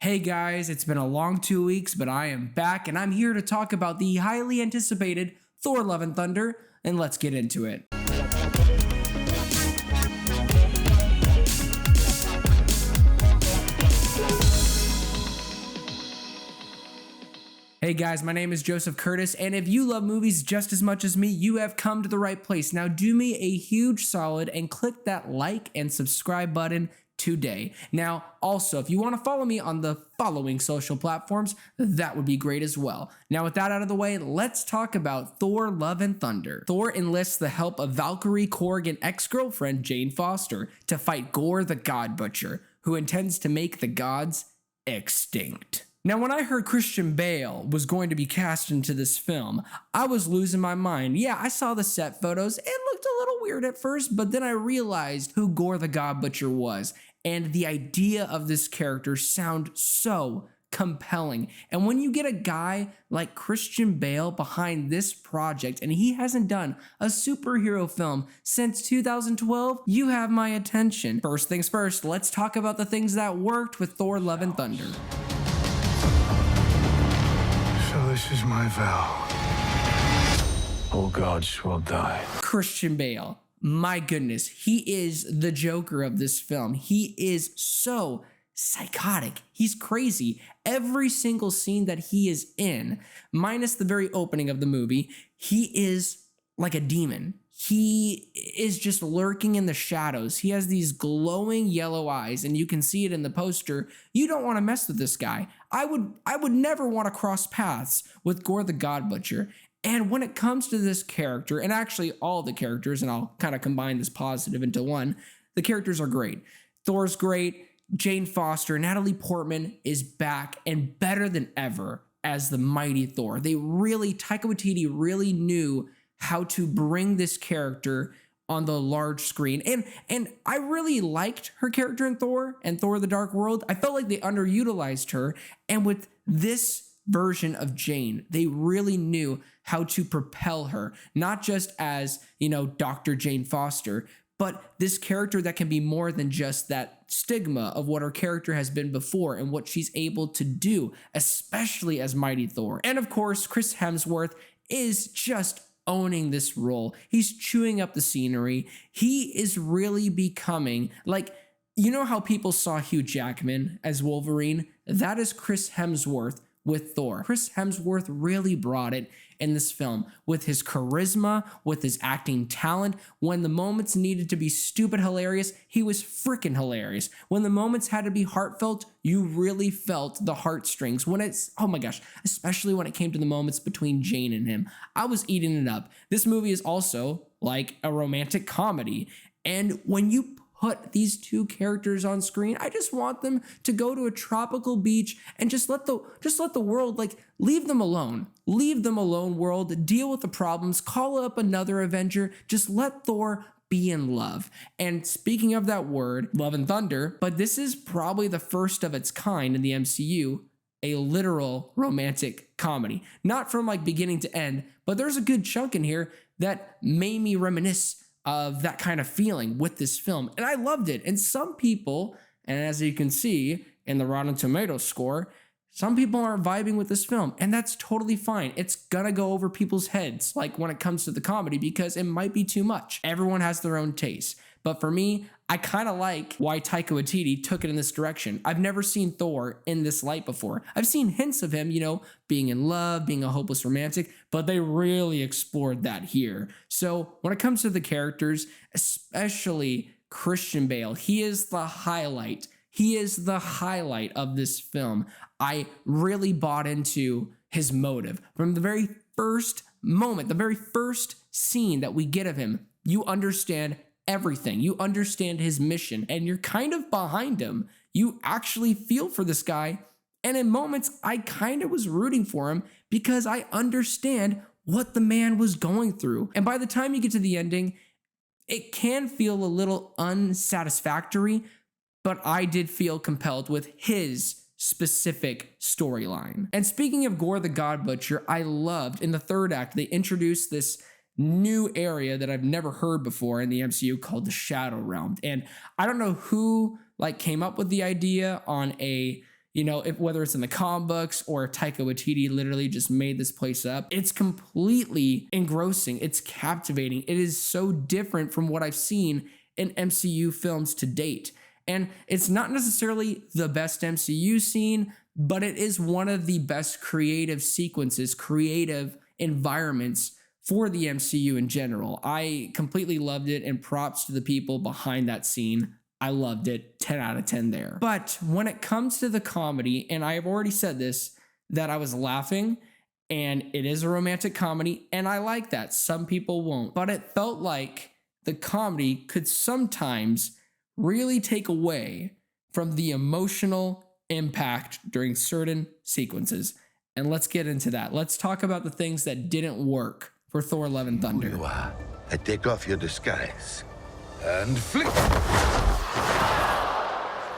Hey guys, it's been a long 2 weeks, but I am back and I'm here to talk about the highly anticipated Thor Love and Thunder, and let's get into it. Hey guys, my name is Joseph Curtis, and if you love movies just as much as me, you have come to the right place. Now do me a huge solid and click that like and subscribe button today. Now, also, if you want to follow me on the following social platforms, that would be great as well. Now, with that out of the way, let's talk about Thor Love and Thunder. Thor enlists the help of Valkyrie, Korg, and ex-girlfriend Jane Foster to fight Gorr the God Butcher, who intends to make the gods extinct. Now, when I heard Christian Bale was going to be cast into this film, I was losing my mind. Yeah, I saw the set photos and looked a little weird at first, but then I realized who Gorr the God Butcher was, and the idea of this character sounded so compelling. And when you get a guy like Christian Bale behind this project, and he hasn't done a superhero film since 2012, you have my attention. First things first, let's talk about the things that worked with Thor Love and Thunder. So this is my vow. All gods will die. Christian Bale, my goodness, he is the Joker of this film. He is so psychotic. He's crazy. Every single scene that he is in, minus the very opening of the movie, he is like a demon. He is just lurking in the shadows. He has these glowing yellow eyes, and you can see it in the poster. You don't want to mess with this guy. I would never want to cross paths with Gorr the God Butcher. And when it comes to this character, and actually all the characters, and I'll kind of combine this positive into one, the characters are great. Thor's great. Jane Foster, Natalie Portman is back and better than ever as the mighty Thor. Taika Waititi really knew how to bring this character on the large screen. And I really liked her character in Thor and Thor the Dark World. I felt like they underutilized her. And with this version of Jane, they really knew how to propel her, not just as, Dr. Jane Foster, but this character that can be more than just that stigma of what her character has been before and what she's able to do, especially as Mighty Thor. And of course, Chris Hemsworth is just owning this role. He's chewing up the scenery. He is really becoming like, how people saw Hugh Jackman as Wolverine? That is Chris Hemsworth with Thor. Chris Hemsworth really brought it in this film with his charisma, with his acting talent. When the moments needed to be stupid hilarious, he was freaking hilarious. When the moments had to be heartfelt, you really felt the heartstrings. Oh my gosh, especially when it came to the moments between Jane and him. I was eating it up. This movie is also like a romantic comedy. And when you put these two characters on screen, I just want them to go to a tropical beach and just let the world, leave them alone. Leave them alone, world. Deal with the problems. Call up another Avenger. Just let Thor be in love. And speaking of that word, Love and Thunder, but this is probably the first of its kind in the MCU, a literal romantic comedy. Not from beginning to end, but there's a good chunk in here that made me reminisce of that kind of feeling with this film. And I loved it. And some people, and as you can see in the Rotten Tomatoes score, some people aren't vibing with this film, and that's totally fine. It's gonna go over people's heads, when it comes to the comedy, because it might be too much. Everyone has their own taste. But for me, I kind of like why Taika Waititi took it in this direction. I've never seen Thor in this light before. I've seen hints of him, being in love, being a hopeless romantic, but they really explored that here. So when it comes to the characters, especially Christian Bale, he is the highlight. He is the highlight of this film. I really bought into his motive. From the very first moment, the very first scene that we get of him, you understand everything. You understand his mission, and you're kind of behind him. You actually feel for this guy. And in moments, I kind of was rooting for him because I understand what the man was going through. And by the time you get to the ending, it can feel a little unsatisfactory, but I did feel compelled with his specific storyline. And speaking of Gorr the God Butcher, I loved in the third act, they introduced this new area that I've never heard before in the MCU called the Shadow Realm. And I don't know who came up with the idea on a whether it's in the comic books or Taika Waititi literally just made this place up, it's completely engrossing. It's captivating. It is so different from what I've seen in MCU films to date. And it's not necessarily the best MCU scene, but it is one of the best creative sequences, creative environments for the MCU in general. I completely loved it, and props to the people behind that scene. I loved it, 10 out of 10 there. But when it comes to the comedy, and I have already said this, that I was laughing, and it is a romantic comedy, and I like that. Some people won't. But it felt like the comedy could sometimes really take away from the emotional impact during certain sequences. And let's get into that. Let's talk about the things that didn't work for Thor: Love and Thunder. Who you are. I take off your disguise. And flick.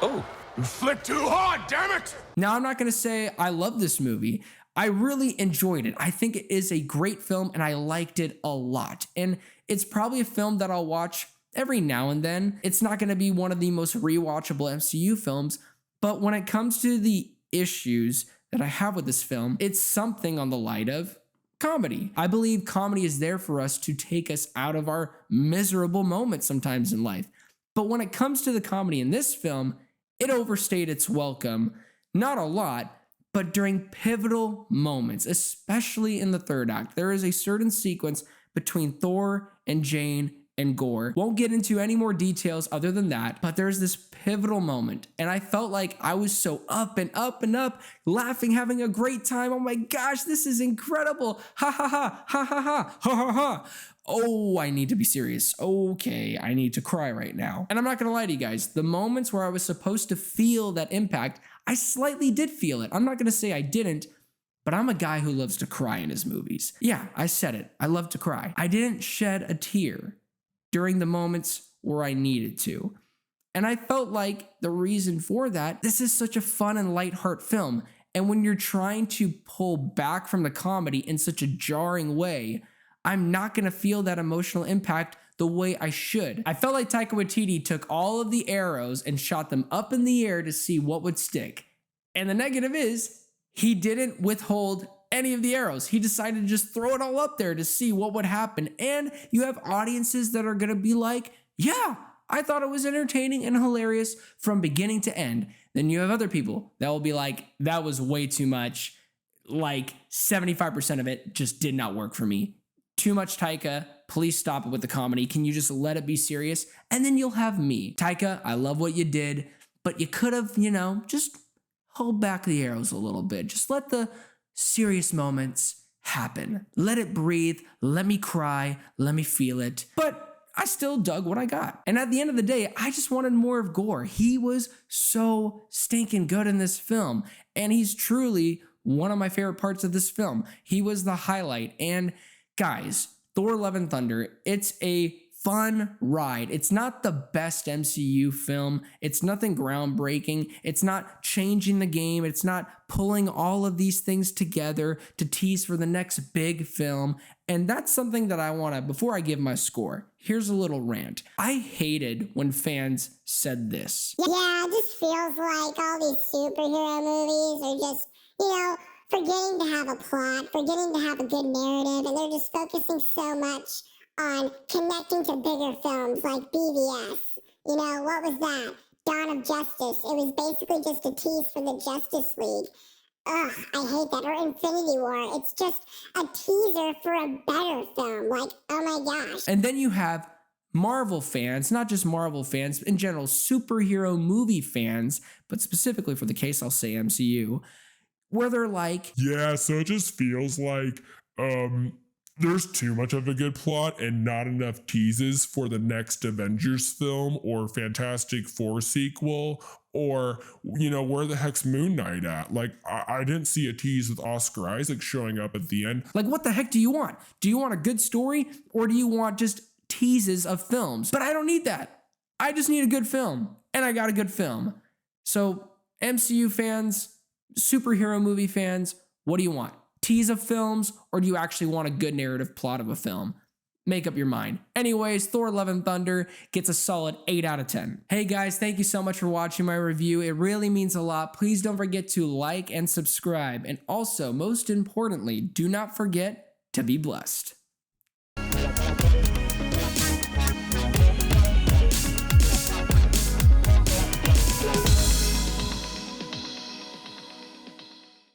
Oh, you flick too hard, damn it! Now, I'm not going to say I love this movie. I really enjoyed it. I think it is a great film, and I liked it a lot. And it's probably a film that I'll watch every now and then. It's not going to be one of the most rewatchable MCU films, but when it comes to the issues that I have with this film, it's something on the light of comedy. I believe comedy is there for us to take us out of our miserable moments sometimes in life. But when it comes to the comedy in this film, it overstayed its welcome. Not a lot, but during pivotal moments, especially in the third act. There is a certain sequence between Thor and Jane and Gore. Won't get into any more details other than that, but there's this pivotal moment, and I felt like I was so up and up and up, laughing, having a great time. Oh my gosh, this is incredible. Ha ha ha, ha ha ha, ha ha ha. Oh, I need to be serious. Okay, I need to cry right now. And I'm not gonna lie to you guys, the moments where I was supposed to feel that impact, I slightly did feel it. I'm not gonna say I didn't, but I'm a guy who loves to cry in his movies. Yeah, I said it. I love to cry. I didn't shed a tear during the moments where I needed to. And I felt like the reason for that, this is such a fun and lighthearted film. And when you're trying to pull back from the comedy in such a jarring way, I'm not gonna feel that emotional impact the way I should. I felt like Taika Waititi took all of the arrows and shot them up in the air to see what would stick. And the negative is, he didn't withhold any of the arrows. He decided to just throw it all up there to see what would happen. And you have audiences that are gonna be like, yeah, I thought it was entertaining and hilarious from beginning to end. Then you have other people that will be like, that was way too much. Like 75% of it just did not work for me. Too much Taika, please stop it with the comedy. Can you just let it be serious? And then you'll have me. Taika, I love what you did, but you could have, just hold back the arrows a little bit. Just let the serious moments happen. Let it breathe. Let me cry. Let me feel it. But I still dug what I got. And at the end of the day, I just wanted more of Gore. He was so stinking good in this film. And he's truly one of my favorite parts of this film. He was the highlight. And guys, Thor: Love and Thunder, it's a fun ride. It's not the best MCU film. It's nothing groundbreaking. It's not changing the game. It's not pulling all of these things together to tease for the next big film. And that's something that I want to, before I give my score, here's a little rant. I hated when fans said this. Yeah, it just feels like all these superhero movies are just, forgetting to have a plot, forgetting to have a good narrative, and they're just focusing so much on connecting to bigger films like BVS. What was that? Dawn of Justice. It was basically just a tease for the Justice League. Ugh, I hate that. Or Infinity War. It's just a teaser for a better film. Like, oh my gosh. And then you have Marvel fans, not just Marvel fans, in general, superhero movie fans, but specifically for the case, I'll say MCU, where they're like, yeah, so it just feels like, there's too much of a good plot and not enough teases for the next Avengers film or Fantastic Four sequel, or, where the heck's Moon Knight at? Like, I didn't see a tease with Oscar Isaac showing up at the end. Like, what the heck do you want? Do you want a good story, or do you want just teases of films? But I don't need that. I just need a good film, and I got a good film. So, MCU fans, superhero movie fans, what do you want? Tease of films, or do you actually want a good narrative plot of a film? make up your mind. Anyways, Thor Love and Thunder gets a solid 8 out of 10. Hey guys, thank you so much for watching my review. It really means a lot. Please don't forget to like and subscribe. And also, most importantly, do not forget to be blessed.